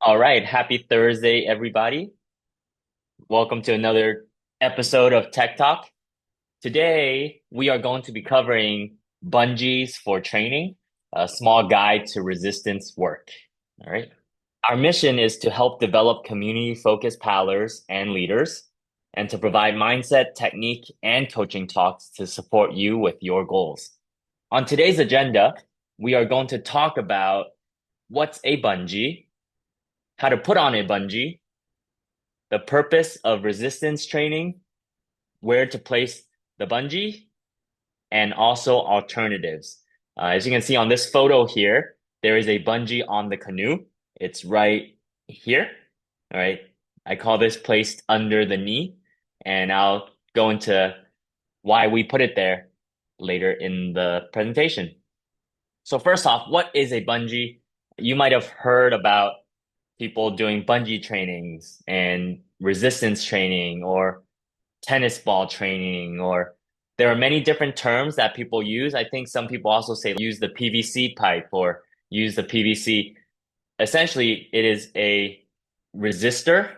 All right, happy Thursday, everybody. Welcome to another episode of Tech Talk. Today, we are going to be covering bungees for training, a small guide to resistance work. All right. Our mission is to help develop community-focused paddlers and leaders, and to provide mindset, technique, and coaching talks to support you with your goals. On today's agenda, we are going to talk about what's a bungee, how to put on a bungee, the purpose of resistance training, where to place the bungee, and also alternatives. As you can see on this photo here, there is a bungee on the canoe. It's right here. All right. I call this placed under the knee, and I'll go into why we put it there later in the presentation. So first off, what is a bungee? You might have heard about people doing bungee trainings and resistance training or tennis ball training, or there are many different terms that people use. I think some people also say use the PVC pipe or use the PVC. Essentially, it is a resistor.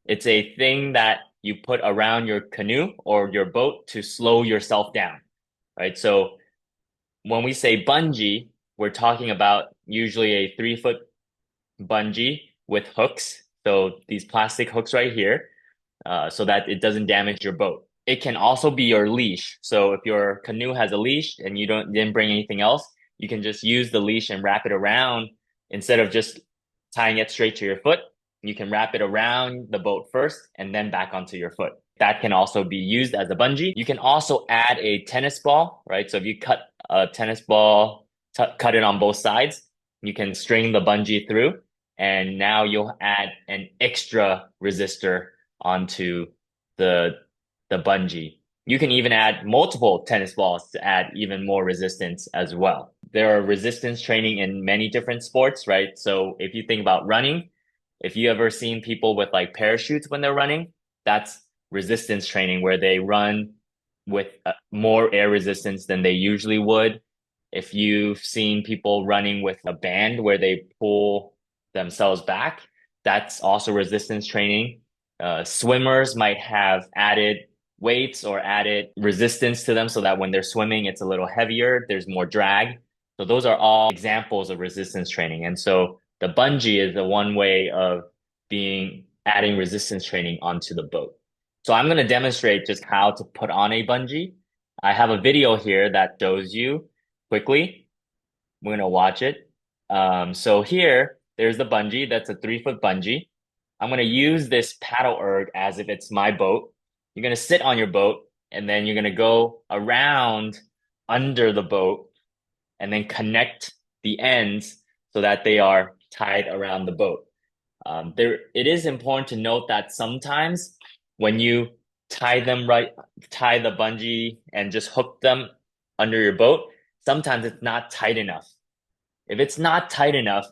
It's a thing that you put around your canoe or your boat to slow yourself down, right? So when we say bungee, we're talking about usually a 3 foot bungee with hooks. So these plastic hooks right here, so that it doesn't damage your boat. It can also be your leash. So if your canoe has a leash and you didn't bring anything else, you can just use the leash and wrap it around instead of just tying it straight to your foot. You can wrap it around the boat first and then back onto your foot. That can also be used as a bungee. You can also add a tennis ball, right? So if you cut a tennis ball, cut it on both sides, you can string the bungee through, and now you'll add an extra resistor onto the the bungee. You can even add multiple tennis balls to add even more resistance as well. There are resistance training in many different sports, right? So if you think about running, if you ever seen people with like parachutes when they're running, that's resistance training where they run with more air resistance than they usually would. If you've seen people running with a band where they pull themselves back, that's also resistance training. Swimmers might have added weights or added resistance to them so that when they're swimming, it's a little heavier, there's more drag. So those are all examples of resistance training. And so the bungee is the one way of being adding resistance training onto the boat. So I'm going to demonstrate just how to put on a bungee. I have a video here that shows you quickly. We're going to watch it. So here, there's the bungee. That's a 3 foot bungee. I'm going to use this paddle erg as if it's my boat. You're going to sit on your boat and then you're going to go around under the boat and then connect the ends so that they are tied around the boat. It is important to note that sometimes when you tie the bungee and just hook them under your boat, sometimes it's not tight enough. If it's not tight enough,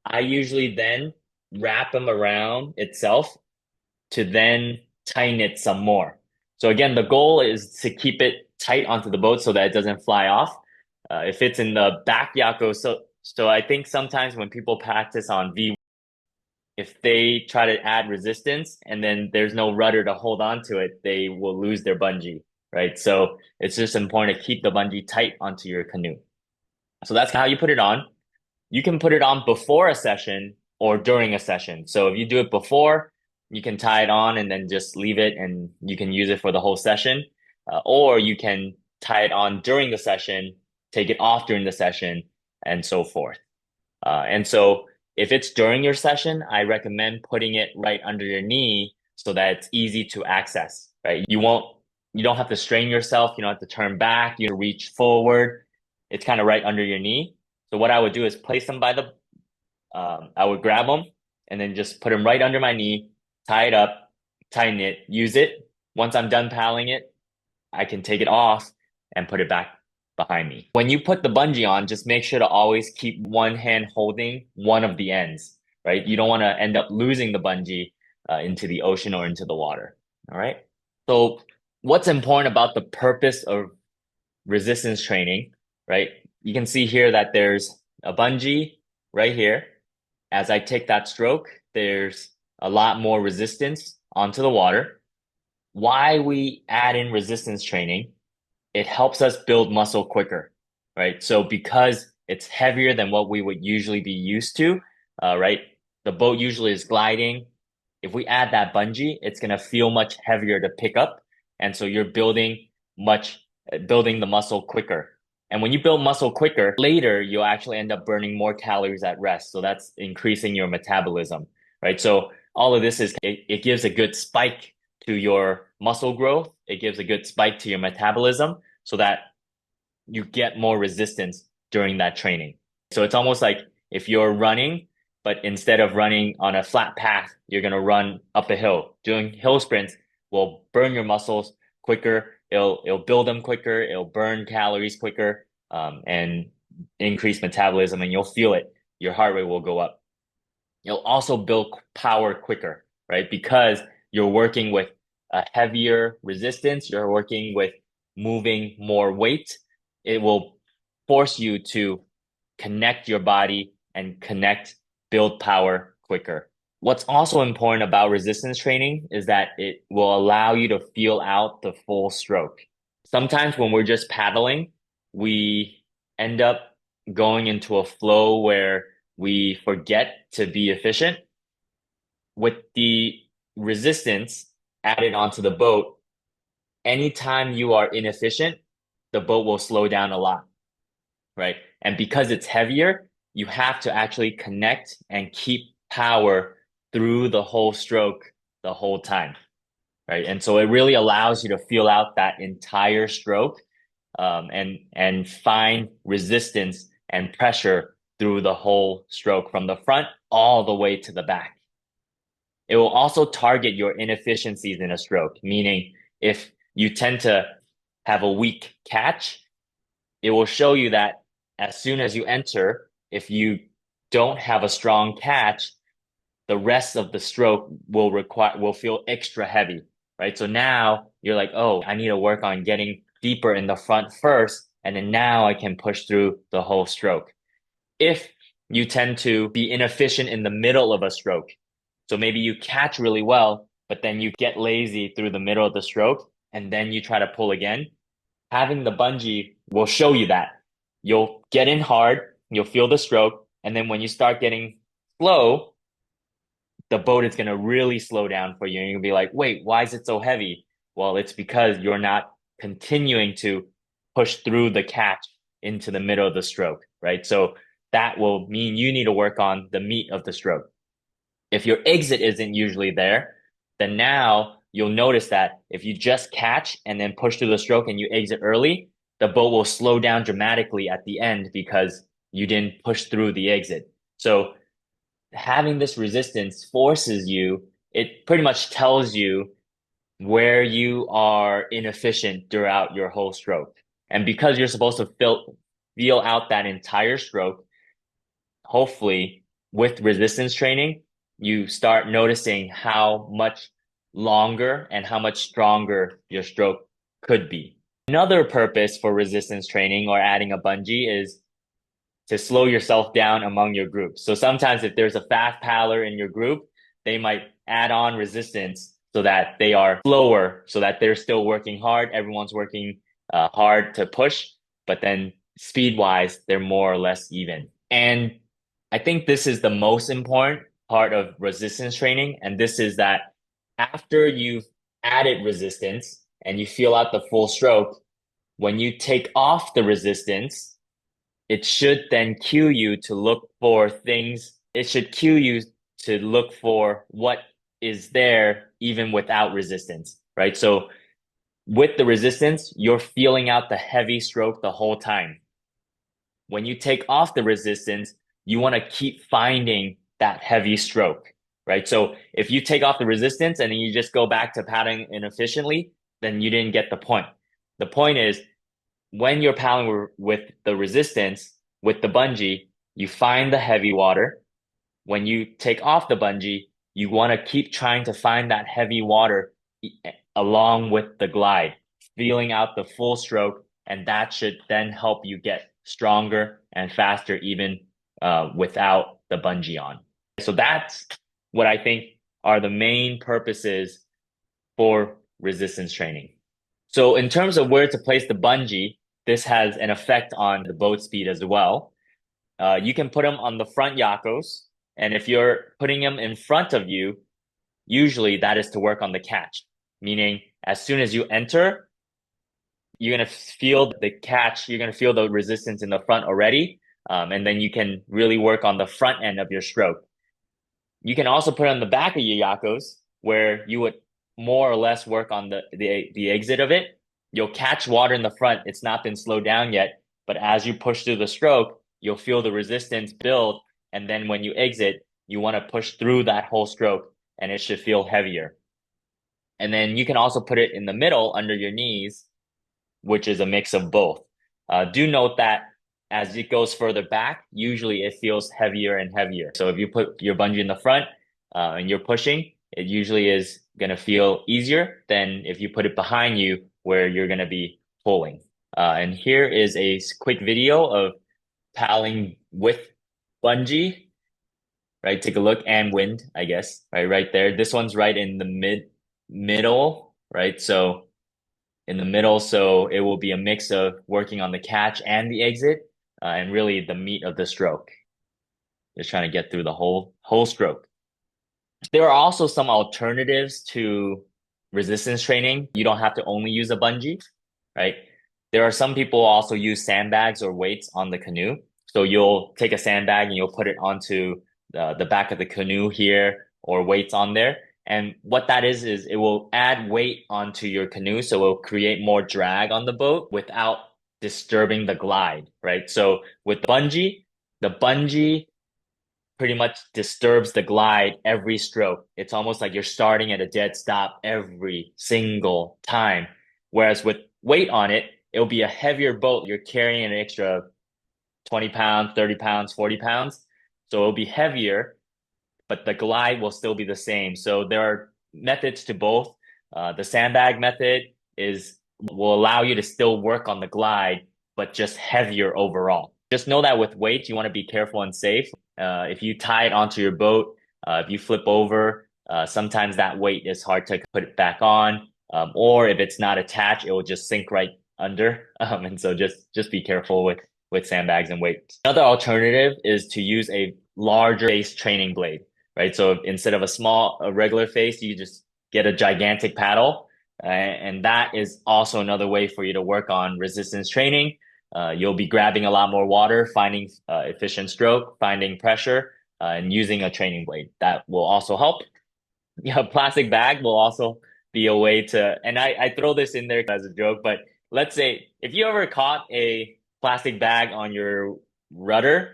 I usually then wrap them around itself to then tighten it some more. So again, the goal is to keep it tight onto the boat so that it doesn't fly off. If it's in the back yako, so I think sometimes when people practice on V, if they try to add resistance and then there's no rudder to hold on to it, they will lose their bungee, right? So it's just important to keep the bungee tight onto your canoe. So that's how you put it on. You can put it on before a session or during a session. So if you do it before, you can tie it on and then just leave it and you can use it for the whole session. Or you can tie it on during the session, take it off during the session, and so forth. And so if it's during your session, I recommend putting it right under your knee so that it's easy to access, right? You don't have to strain yourself. You don't have to turn back. You reach forward. It's kind of right under your knee. So what I would do is place them I would grab them and then just put them right under my knee, tie it up, tighten it, use it. Once I'm done paddling it, I can take it off and put it back behind me. When you put the bungee on, just make sure to always keep one hand holding one of the ends, right? You don't want to end up losing the bungee into the ocean or into the water. All right. So what's important about the purpose of resistance training, right? You can see here that there's a bungee right here. As I take that stroke, there's a lot more resistance onto the water. Why we add in resistance training, it helps us build muscle quicker, right? So because it's heavier than what we would usually be used to, right? The boat usually is gliding. If we add that bungee, it's gonna feel much heavier to pick up, and so you're building the muscle quicker. And when you build muscle quicker, later you'll actually end up burning more calories at rest. So that's increasing your metabolism, right? So all of this it gives a good spike to your muscle growth. It gives a good spike to your metabolism so that you get more resistance during that training. So it's almost like if you're running, but instead of running on a flat path, you're going to run up a hill. Doing hill sprints will burn your muscles quicker. It'll build them quicker. It'll burn calories quicker, and increase metabolism, and you'll feel it. Your heart rate will go up. You'll also build power quicker, right? Because you're working with a heavier resistance, you're working with moving more weight. It will force you to connect your body and build power quicker. What's also important about resistance training is that it will allow you to feel out the full stroke. Sometimes when we're just paddling, we end up going into a flow where we forget to be efficient. With the resistance added onto the boat, anytime you are inefficient, the boat will slow down a lot, right? And because it's heavier, you have to actually connect and keep power through the whole stroke the whole time, right? And so it really allows you to feel out that entire stroke, and find resistance and pressure through the whole stroke from the front all the way to the back. It will also target your inefficiencies in a stroke, meaning if you tend to have a weak catch, it will show you that as soon as you enter, if you don't have a strong catch, the rest of the stroke will feel extra heavy, right? So now you're like, oh, I need to work on getting deeper in the front first, and then now I can push through the whole stroke. If you tend to be inefficient in the middle of a stroke, so maybe you catch really well, but then you get lazy through the middle of the stroke, and then you try to pull again, having the bungee will show you that. You'll get in hard, you'll feel the stroke, and then when you start getting slow, the boat is going to really slow down for you. And you'll be like, wait, why is it so heavy? Well, it's because you're not continuing to push through the catch into the middle of the stroke, right? So that will mean you need to work on the meat of the stroke. If your exit isn't usually there, then now you'll notice that if you just catch and then push through the stroke and you exit early, the boat will slow down dramatically at the end because you didn't push through the exit. So having this resistance forces you, it pretty much tells you where you are inefficient throughout your whole stroke. And because you're supposed to feel out that entire stroke, hopefully with resistance training, you start noticing how much longer and how much stronger your stroke could be. Another purpose for resistance training or adding a bungee is to slow yourself down among your group. So sometimes if there's a fast paddler in your group, they might add on resistance so that they are slower, so that they're still working hard. Everyone's working hard to push, but then speed wise, they're more or less even. And I think this is the most important part of resistance training. And this is that after you've added resistance and you feel out the full stroke, when you take off the resistance, it should then cue you to look for things. It should cue you to look for what is there even without resistance, right? So with the resistance, you're feeling out the heavy stroke the whole time. When you take off the resistance, you want to keep finding that heavy stroke, right? So if you take off the resistance and then you just go back to paddling inefficiently, then you didn't get the point. The point is when you're paddling with the resistance, with the bungee, you find the heavy water. When you take off the bungee, you want to keep trying to find that heavy water along with the glide, feeling out the full stroke, and that should then help you get stronger and faster even without the bungee on. So that's what I think are the main purposes for resistance training. So in terms of where to place the bungee, this has an effect on the boat speed as well. You can put them on the front yakos, and if you're putting them in front of you, usually that is to work on the catch, meaning as soon as you enter, you're going to feel the catch, you're going to feel the resistance in the front already, and then you can really work on the front end of your stroke. You can also put it on the back of your yakos, where you would more or less work on the exit of it. You'll catch water in the front. It's not been slowed down yet, but as you push through the stroke, you'll feel the resistance build. And then when you exit, you want to push through that whole stroke, and it should feel heavier. And then you can also put it in the middle under your knees, which is a mix of both. Do note that as it goes further back, usually it feels heavier and heavier. So if you put your bungee in the front and you're pushing, it usually is going to feel easier than if you put it behind you where you're going to be pulling. And here is a quick video of paddling with bungee, right? Take a look, and wind, I guess, right there. This one's right in the middle, right? So in the middle, so it will be a mix of working on the catch and the exit, and really the meat of the stroke. Just trying to get through the whole stroke. There are also some alternatives to resistance training. You don't have to only use a bungee, right? There are some people also use sandbags or weights on the canoe. So you'll take a sandbag and you'll put it onto the back of the canoe here, or weights on there. And what that is it will add weight onto your canoe, so it will create more drag on the boat without disturbing the glide, right? So with the bungee pretty much disturbs the glide every stroke. It's almost like you're starting at a dead stop every single time. Whereas with weight on it, it'll be a heavier boat. You're carrying an extra 20 pounds, 30 pounds, 40 pounds. So it'll be heavier, but the glide will still be the same. So there are methods to both. The sandbag method will allow you to still work on the glide, but just heavier overall. Just know that with weights, you want to be careful and safe. If you tie it onto your boat, if you flip over, sometimes that weight is hard to put it back on. Or if it's not attached, it will just sink right under. And so just be careful with sandbags and weights. Another alternative is to use a larger face training blade, right? So instead of a regular face, you just get a gigantic paddle. And that is also another way for you to work on resistance training. You'll be grabbing a lot more water, finding efficient stroke, finding pressure, and using a training blade. That will also help. Yeah, plastic bag will also be a way to, and I throw this in there as a joke, but let's say if you ever caught a plastic bag on your rudder,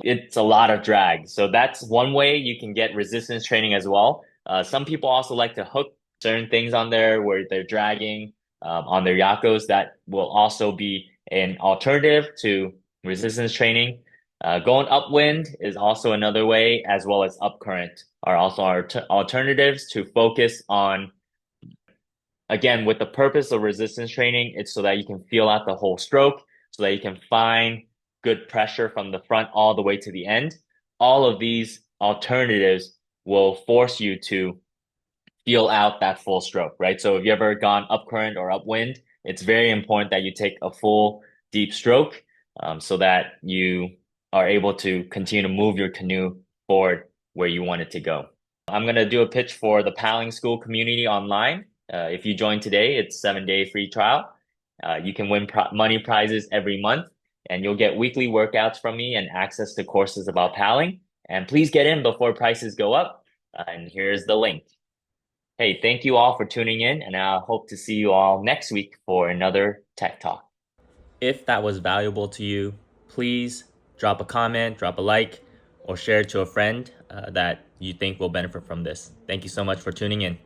it's a lot of drag. So that's one way you can get resistance training as well. Some people also like to hook certain things on there where they're dragging on their yakos. That will also be an alternative to resistance training. Going upwind is also another way, as well as upcurrent are also alternatives to focus on. Again, with the purpose of resistance training, it's so that you can feel out the whole stroke, so that you can find good pressure from the front all the way to the end. All of these alternatives will force you to feel out that full stroke, right? So if you ever gone up current or upwind, it's very important that you take a full deep stroke, so that you are able to continue to move your canoe forward where you want it to go. I'm going to do a pitch for the paddling school community online. If you join today, it's 7-day free trial. You can win money prizes every month, and you'll get weekly workouts from me and access to courses about paddling. And please get in before prices go up. And here's the link. Hey, thank you all for tuning in, and I hope to see you all next week for another Tech Talk. If that was valuable to you, please drop a comment, drop a like, or share it to a friend that you think will benefit from this. Thank you so much for tuning in.